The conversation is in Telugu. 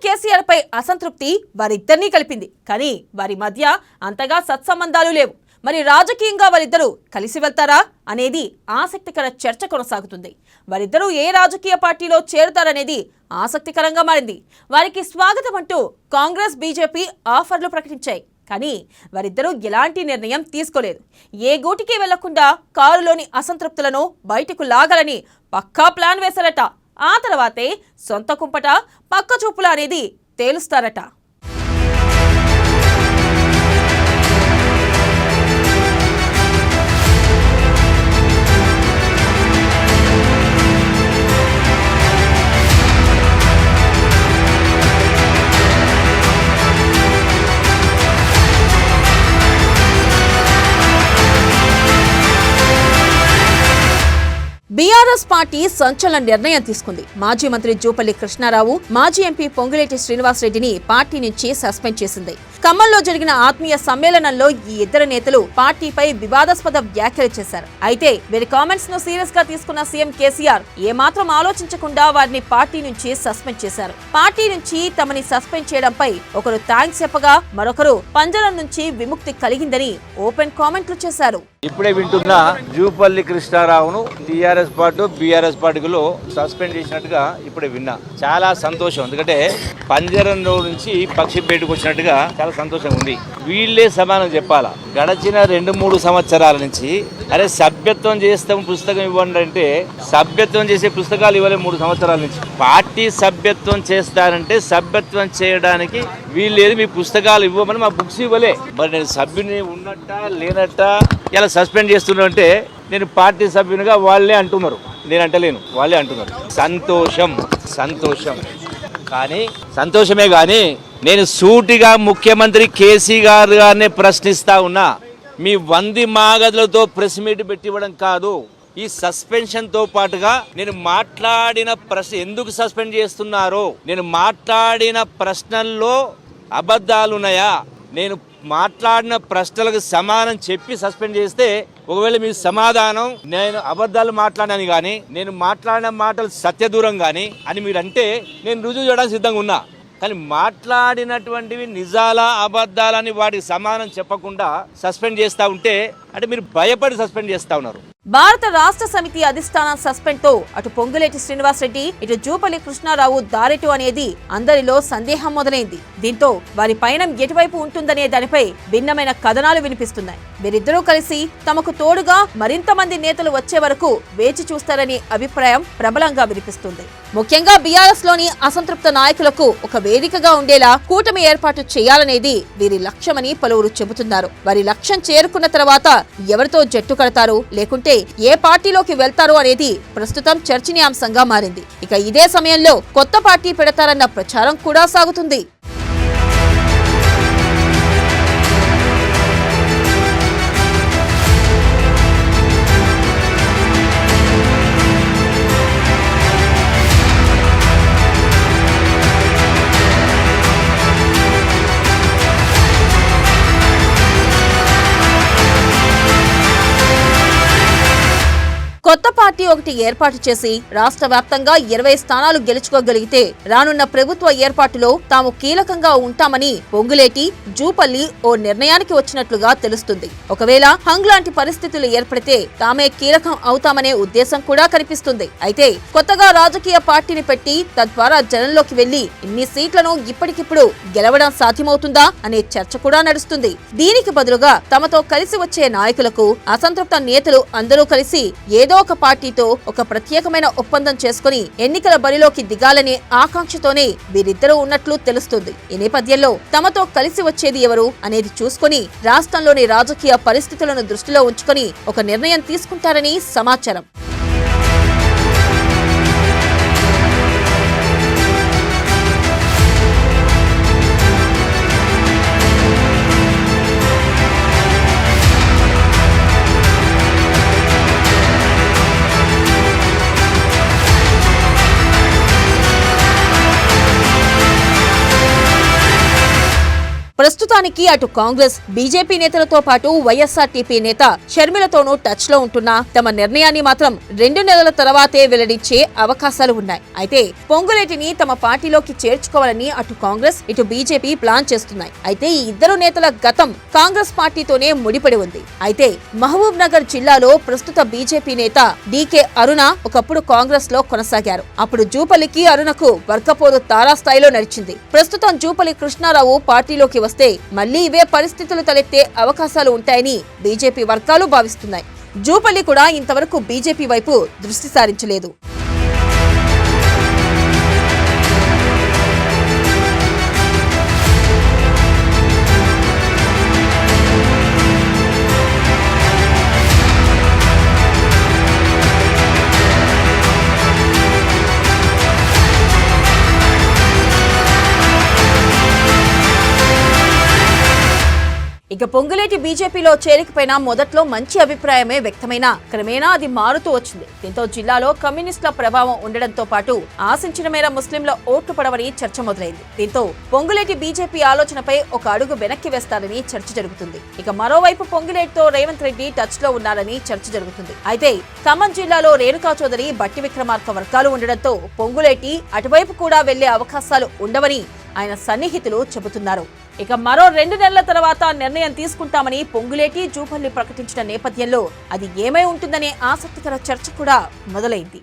కేసీఆర్ పై అసంతృప్తి వారిద్దరినీ కలిపింది. కానీ వారి మధ్య అంతగా సత్సంబంధాలు లేవు. మరి రాజకీయంగా వారిద్దరూ కలిసి వెళ్తారా అనేది ఆసక్తికర చర్చ కొనసాగుతుంది. వారిద్దరూ ఏ రాజకీయ పార్టీలో చేరుతారనేది ఆసక్తికరంగా మారింది. వారికి స్వాగతం అంటూ కాంగ్రెస్, బీజేపీ ఆఫర్లు ప్రకటించాయి. కానీ వారిద్దరూ ఎలాంటి నిర్ణయం తీసుకోలేదు. ఏ గూటికి వెళ్లకుండా కారులోని అసంతృప్తులను బయటకు లాగాలని పక్కా ప్లాన్ వేశారట. ఆ తర్వాతే సొంత కుంపట పక్క చూపుల అనేది తేలుస్తారట. బీఆర్ఎస్ పార్టీ సంచలన నిర్ణయం తీసుకుంది. మాజీ మంత్రి జూపల్లి కృష్ణారావు, మాజీ ఎంపీ పొంగులేటి శ్రీనివాసరెడ్డిని పార్టీ నుంచి సస్పెండ్ చేసింది. ఖమ్మంలో జరిగిన ఆత్మీయ సమ్మేళనంలో ఈ ఇద్దరు నేతలు పార్టీపై వివాదాస్పద వ్యాఖ్యలు చేశారు. అయితే వీరి కామెంట్స్ ను సీరియస్ గా తీసుకున్న సీఎం కేసీఆర్ ఏమాత్రం ఆలోచించకుండా వారిని పార్టీ నుంచి సస్పెండ్ చేశారు. పార్టీ నుంచి తమని సస్పెండ్ చేయడంపై ఒకరు థాంక్స్ చెప్పగా మరొకరు పంజరం నుంచి విముక్తి కలిగిందని ఓపెన్ కామెంట్లు చేశారు. ఇప్పుడే వింటున్న జూపల్లి కృష్ణారావును టీఆర్ఎస్ పార్టీ, బీఆర్ఎస్ పార్టీలో సస్పెండ్ చేసినట్టుగా ఇప్పుడే విన్నా. చాలా సంతోషం. ఎందుకంటే పంజరంలో నుంచి పక్షి బయటకు వచ్చినట్టుగా చాలా సంతోషంగా ఉంది. వీళ్ళే సమానం చెప్పాలా. గడచిన 2-3 సంవత్సరాల నుంచి అరే సభ్యత్వం చేస్తాం పుస్తకం ఇవ్వండి అంటే సభ్యత్వం చేసే పుస్తకాలు ఇవ్వలే. 3 సంవత్సరాల నుంచి పార్టీ సభ్యత్వం చేస్తారంటే సభ్యత్వం చేయడానికి వీళ్ళేది మీ పుస్తకాలు ఇవ్వమని మా బుక్స్ ఇవ్వలే. మరి నేను సభ్యుని ఉన్నట్ట లేనట్ట ఇలా సస్పెండ్ చేస్తున్నంటే నేను పార్టీ సభ్యునిగా వాళ్ళే అంటున్నారు, నేను అంటలేను, వాళ్ళే అంటున్నారు. సంతోషం సంతోషం కానీ సంతోషమే కానీ నేను సూటిగా ముఖ్యమంత్రి కేసీఆర్ గారిని ప్రశ్నిస్తా ఉన్నా. మీ 100 మాగదులతో ప్రెస్ మీట్ పెట్టివ్వడం కాదు, ఈ సస్పెన్షన్తో పాటుగా నేను మాట్లాడిన ప్రశ్న ఎందుకు సస్పెండ్ చేస్తున్నారో, నేను మాట్లాడిన ప్రశ్నల్లో అబద్ధాలున్నాయా, నేను మాట్లాడిన ప్రశ్నలకు సమానం చెప్పి సస్పెండ్ చేస్తే ఒకవేళ మీ సమాధానం నేను అబద్ధాలు మాట్లాడాను కానీ నేను మాట్లాడిన మాటలు సత్యదూరం కానీ అని మీరు అంటే నేను రుజువు చేయడానికి సిద్ధంగా ఉన్నా. కానీ మాట్లాడినటువంటివి నిజాలా అబద్ధాలని వాటికి సమానం చెప్పకుండా సస్పెండ్ చేస్తూ ఉంటే అంటే మీరు భయపడి సస్పెండ్ చేస్తూ ఉన్నారు. భారత రాష్ట్ర సమితి అధిష్టానం సస్పెండ్ తో అటు పొంగులేటి శ్రీనివాసరెడ్డి, ఇటు జూపల్లి కృష్ణారావు దారెటు అనేది అందరిలో సందేహం మొదలైంది. దీంతో వారి పయనం ఎటువైపు ఉంటుందనే దానిపై భిన్నమైన కథనాలు వినిపిస్తున్నాయి. వీరిద్దరూ కలిసి తమకు తోడుగా మరింత మంది నేతలు వచ్చే వరకు వేచి చూస్తారనే అభిప్రాయం ప్రబలంగా వినిపిస్తుంది. ముఖ్యంగా బీఆర్ఎస్ లోని అసంతృప్త నాయకులకు ఒక వేదికగా ఉండేలా కూటమి ఏర్పాటు చేయాలనేది వీరి లక్ష్యమని పలువురు చెబుతున్నారు. వారి లక్ష్యం చేరుకున్న తర్వాత ఎవరితో జట్టు కడతారు, లేకుంటే ఏ పార్టీలోకి వెళ్తారు అనేది ప్రస్తుతం చర్చనీయాంశంగా మారింది. ఇక ఇదే సమయంలో కొత్త పార్టీ పెడతారన్న ప్రచారం కూడా సాగుతుంది. కొత్త పార్టీ ఒకటి ఏర్పాటు చేసి రాష్ట్ర వ్యాప్తంగా 20 స్థానాలు గెలుచుకోగలిగితే రానున్న ప్రభుత్వ ఏర్పాటులో తాము కీలకంగా ఉంటామని పొంగులేటి, జూపల్లి ఓ నిర్ణయానికి వచ్చినట్లుగా తెలుస్తుంది. ఒకవేళ హంగ్ లాంటి పరిస్థితులు ఏర్పడితే తామే కీలకం అవుతామనే ఉద్దేశం కూడా కనిపిస్తుంది. అయితే కొత్తగా రాజకీయ పార్టీని పెట్టి తద్వారా జనంలోకి వెళ్లి ఇన్ని సీట్లను ఇప్పటికిప్పుడు గెలవడం సాధ్యమవుతుందా అనే చర్చ కూడా నడుస్తుంది. దీనికి బదులుగా తమతో కలిసి వచ్చే నాయకులకు అసంతృప్త నేతలు అందరూ కలిసి ఏదో ఒక పార్టీతో ఒక ప్రత్యేకమైన ఒప్పందం చేసుకుని ఎన్నికల బరిలోకి దిగాలనే ఆకాంక్షతోనే వీరిద్దరూ ఉన్నట్లు తెలుస్తుంది. ఈ నేపథ్యంలో తమతో కలిసి వచ్చేది ఎవరు అనేది చూసుకుని రాష్ట్రంలోని రాజకీయ పరిస్థితులను దృష్టిలో ఉంచుకుని ఒక నిర్ణయం తీసుకుంటారని సమాచారం. ప్రస్తుతానికి అటు కాంగ్రెస్ బీజేపీ నేతలతో పాటు వైఎస్ఆర్టీపీ నేత షర్మిలతోనూ టచ్ లో ఉంటున్నా తమ నిర్ణయాన్ని మాత్రం 2 నెలల తర్వాతే వెల్లడించే అవకాశాలు ఉన్నాయి. అయితే పొంగులేటిని తమ పార్టీలోకి చేర్చుకోవాలని అటు కాంగ్రెస్ ఇటు బీజేపీ ప్లాన్ చేస్తున్నాయి. అయితే ఈ ఇద్దరు నేతల గతం కాంగ్రెస్ పార్టీతోనే ముడిపడి ఉంది. అయితే మహబూబ్ నగర్ జిల్లాలో ప్రస్తుత బీజేపీ నేత డీకే అరుణ ఒకప్పుడు కాంగ్రెస్ లో కొనసాగారు. అప్పుడు జూపల్లికి అరుణకు వర్గపోరు తారాస్థాయిలో నడిచింది. ప్రస్తుతం జూపల్లి కృష్ణారావు పార్టీలోకి వస్తే మళ్లీ ఇవే పరిస్థితులు తలెత్తే అవకాశాలు ఉంటాయని బీజేపీ వర్గాలు భావిస్తున్నాయి. జూపల్లి కూడా ఇంతవరకు బీజేపీ వైపు దృష్టి సారించలేదు. ఇక పొంగులేటి బీజేపీలో చేరికపైన మొదట్లో మంచి అభిప్రాయమే వ్యక్తమైనా క్రమేణా అది మారుతూ వచ్చింది. దీంతో జిల్లాలో కమ్యూనిస్టుల ప్రభావం ఉండడంతో పాటు ఆశించిన మేర ముస్లింల ఓట్లు పడవని చర్చ మొదలైంది. దీంతో పొంగులేటి బీజేపీ ఆలోచనపై ఒక అడుగు వెనక్కి వేస్తారని చర్చ జరుగుతుంది. ఇక మరోవైపు పొంగులేటితో రేవంత్ రెడ్డి టచ్ లో ఉన్నారని చర్చ జరుగుతుంది. అయితే ఖమ్మం జిల్లాలో రేణుకా చౌదరి, బట్టి విక్రమార్క వర్గాలు ఉండడంతో పొంగులేటి అటువైపు కూడా వెళ్లే అవకాశాలు ఉండవని ఆయన సన్నిహితులు చెబుతున్నారు. ఇక మరో 2 నెలల తర్వాత నిర్ణయం తీసుకుంటామని పొంగులేటి, జూపల్లి ప్రకటించిన నేపథ్యంలో అది ఏమై ఉంటుందనే ఆసక్తికర చర్చ కూడా మొదలైంది.